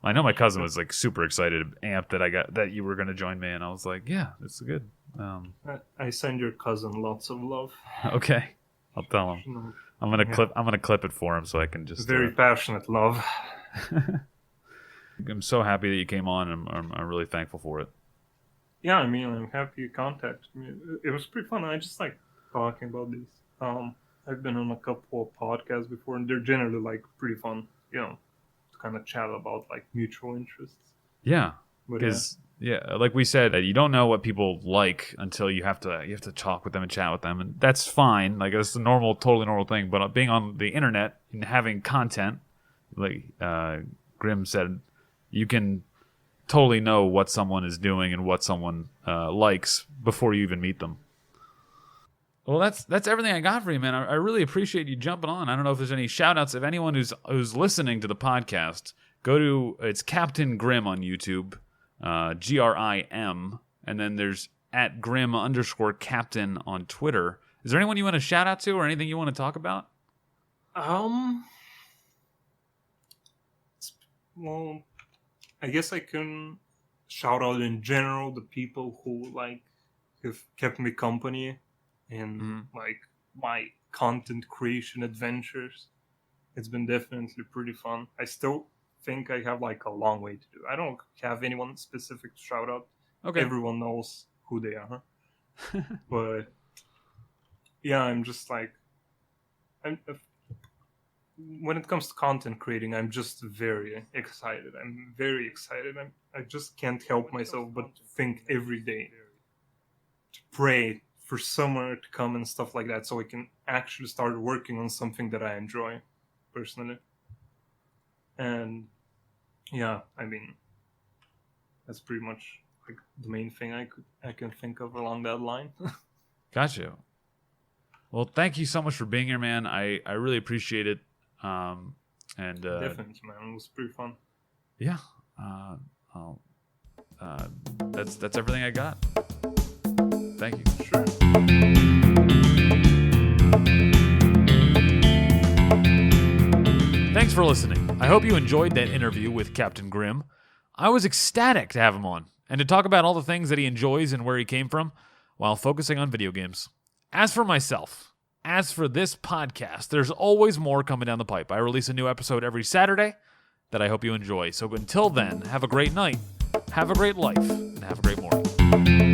I know my cousin was like super excited, amped that you were going to join me, and I was like, "Yeah, it's good." I send your cousin lots of love. Okay, I'll tell him. I'm gonna clip it for him so I can just Very passionate love. I'm so happy that you came on, and I'm really thankful for it. Yeah, I mean, I'm happy you contacted me. It was pretty fun. I just like talking about these. I've been on a couple of podcasts before, and they're generally like pretty fun. To kind of chat about like mutual interests. Yeah. But Because like we said, you don't know what people like until you have to talk with them and chat with them, and that's fine. Like that's a totally normal thing. But being on the internet and having content, like Grim said, you can totally know what someone is doing and what someone likes before you even meet them. Well, that's everything I got for you, man. I really appreciate you jumping on. I don't know if there's any shout-outs. If anyone who's listening to the podcast, it's Captain Grim on YouTube. GRIM, and then there's @Grim_Captain on Twitter. Is there anyone you want to shout out to or anything you want to talk about? Well, I guess I can shout out in general the people who like have kept me company in like my content creation adventures. It's been definitely pretty fun. I still think I have like a long way to do. I don't have anyone specific to shout out. Okay. Everyone knows who they are. But yeah, I'm just like, when it comes to content creating, I'm just very excited. I'm very excited. I just can't help myself but think every day to pray for summer to come and stuff like that, so I can actually start working on something that I enjoy personally. And yeah, I mean, that's pretty much like the main thing I can think of along that line. Gotcha. Well, thank you so much for being here, man. I really appreciate it. Definitely, man. It was pretty fun. Yeah. That's everything I got. Thank you. Sure. Thanks for listening. I hope you enjoyed that interview with Captain Grim. I was ecstatic to have him on and to talk about all the things that he enjoys and where he came from while focusing on video games. As for myself, as for this podcast, there's always more coming down the pipe. I release a new episode every Saturday that I hope you enjoy. So until then, have a great night, have a great life, and have a great morning.